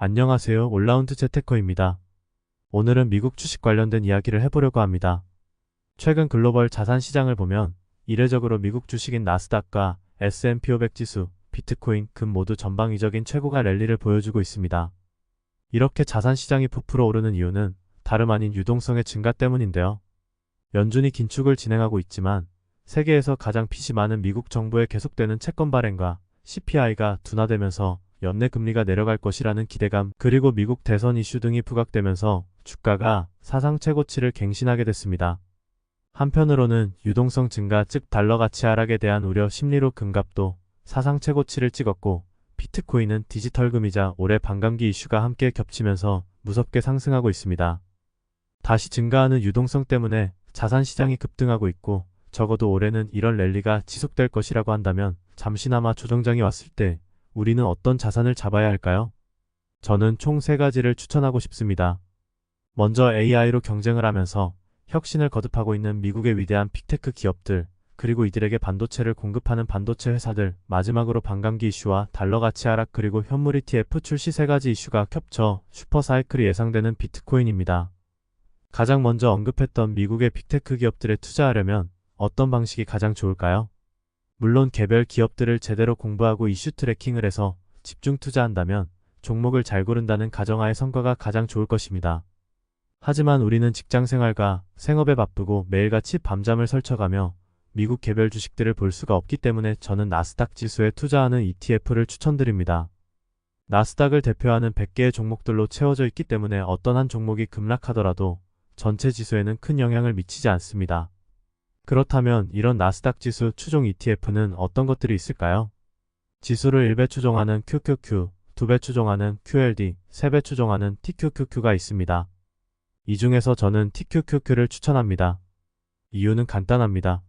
안녕하세요. 올라운드 재테커입니다. 오늘은 미국 주식 관련된 이야기를 해보려고 합니다. 최근 글로벌 자산 시장을 보면 이례적으로 미국 주식인 나스닥과 S&P 500 지수, 비트코인, 금 모두 전방위적인 최고가 랠리를 보여주고 있습니다. 이렇게 자산 시장이 부풀어 오르는 이유는 다름 아닌 유동성의 증가 때문인데요. 연준이 긴축을 진행하고 있지만 세계에서 가장 빚이 많은 미국 정부의 계속되는 채권 발행과 CPI가 둔화되면서 연내 금리가 내려갈 것이라는 기대감, 그리고 미국 대선 이슈 등이 부각되면서 주가가 사상 최고치를 갱신하게 됐습니다. 한편으로는 유동성 증가, 즉 달러 가치 하락에 대한 우려 심리로 금값도 사상 최고치를 찍었고, 비트코인은 디지털 금이자 올해 반감기 이슈가 함께 겹치면서 무섭게 상승하고 있습니다. 다시 증가하는 유동성 때문에 자산 시장이 급등하고 있고, 적어도 올해는 이런 랠리가 지속될 것이라고 한다면 잠시나마 조정장이 왔을 때 우리는 어떤 자산을 잡아야 할까요? 저는 총 3가지를 추천하고 싶습니다. 먼저 AI로 경쟁을 하면서 혁신을 거듭하고 있는 미국의 위대한 빅테크 기업들, 그리고 이들에게 반도체를 공급하는 반도체 회사들, 마지막으로 반감기 이슈와 달러 가치 하락 그리고 현물 ETF 출시 3가지 이슈가 겹쳐 슈퍼사이클이 예상되는 비트코인입니다. 가장 먼저 언급했던 미국의 빅테크 기업들에 투자하려면 어떤 방식이 가장 좋을까요? 물론 개별 기업들을 제대로 공부하고 이슈 트래킹을 해서 집중 투자한다면 종목을 잘 고른다는 가정하에 성과가 가장 좋을 것입니다. 하지만 우리는 직장생활과 생업에 바쁘고 매일같이 밤잠을 설쳐가며 미국 개별 주식들을 볼 수가 없기 때문에 저는 나스닥 지수에 투자하는 ETF를 추천드립니다. 나스닥을 대표하는 100개의 종목들로 채워져 있기 때문에 어떤 한 종목이 급락하더라도 전체 지수에는 큰 영향을 미치지 않습니다. 그렇다면 이런 나스닥 지수 추종 ETF는 어떤 것들이 있을까요? 지수를 1배 추종하는 QQQ, 2배 추종하는 QLD, 3배 추종하는 TQQQ가 있습니다. 이 중에서 저는 TQQQ를 추천합니다. 이유는 간단합니다.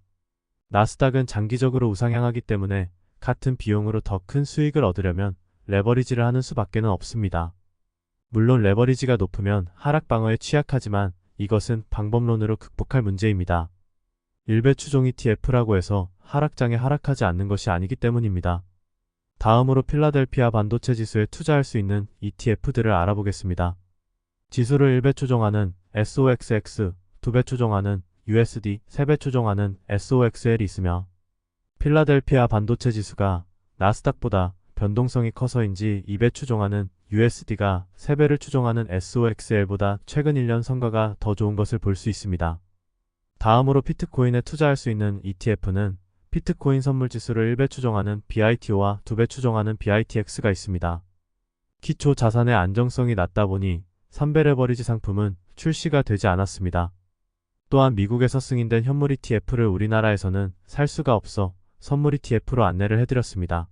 나스닥은 장기적으로 우상향하기 때문에 같은 비용으로 더 큰 수익을 얻으려면 레버리지를 하는 수밖에는 없습니다. 물론 레버리지가 높으면 하락 방어에 취약하지만 이것은 방법론으로 극복할 문제입니다. 1배 추종 ETF라고 해서 하락장에 하락하지 않는 것이 아니기 때문입니다. 다음으로 필라델피아 반도체 지수에 투자할 수 있는 ETF들을 알아보겠습니다. 지수를 1배 추종하는 SOXX, 2배 추종하는 USD, 3배 추종하는 SOXL이 있으며 필라델피아 반도체 지수가 나스닥보다 변동성이 커서인지 2배 추종하는 USD가 3배를 추종하는 SOXL보다 최근 1년 성과가 더 좋은 것을 볼 수 있습니다. 다음으로 비트코인에 투자할 수 있는 ETF는 비트코인 선물 지수를 1배 추종하는 BITO와 2배 추종하는 BITX가 있습니다. 기초 자산의 안정성이 낮다 보니 3배 레버리지 상품은 출시가 되지 않았습니다. 또한 미국에서 승인된 현물 ETF를 우리나라에서는 살 수가 없어 선물 ETF로 안내를 해드렸습니다.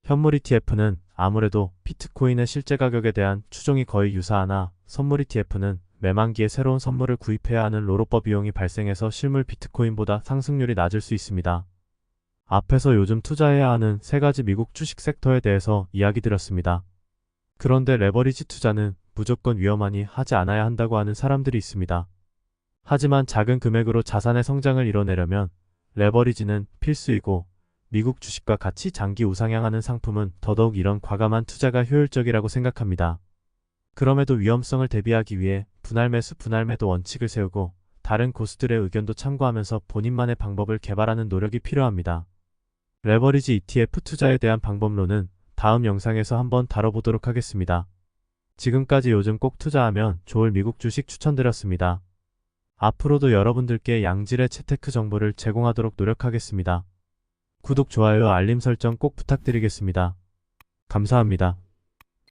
현물 ETF는 아무래도 비트코인의 실제 가격에 대한 추종이 거의 유사하나 선물 ETF는 매만기에 새로운 선물을 구입해야 하는 롤오버 비용이 발생해서 실물 비트코인보다 상승률이 낮을 수 있습니다. 앞에서 요즘 투자해야 하는 3가지 미국 주식 섹터에 대해서 이야기 드렸습니다. 그런데 레버리지 투자는 무조건 위험하니 하지 않아야 한다고 하는 사람들이 있습니다. 하지만 작은 금액으로 자산의 성장을 이뤄내려면 레버리지는 필수이고 미국 주식과 같이 장기 우상향하는 상품은 더더욱 이런 과감한 투자가 효율적이라고 생각합니다. 그럼에도 위험성을 대비하기 위해 분할 매수, 분할 매도 원칙을 세우고 다른 고수들의 의견도 참고하면서 본인만의 방법을 개발하는 노력이 필요합니다. 레버리지 ETF 투자에 대한 방법론은 다음 영상에서 한번 다뤄보도록 하겠습니다. 지금까지 요즘 꼭 투자하면 좋을 미국 주식 추천드렸습니다. 앞으로도 여러분들께 양질의 재테크 정보를 제공하도록 노력하겠습니다. 구독, 좋아요, 알림 설정 꼭 부탁드리겠습니다. 감사합니다.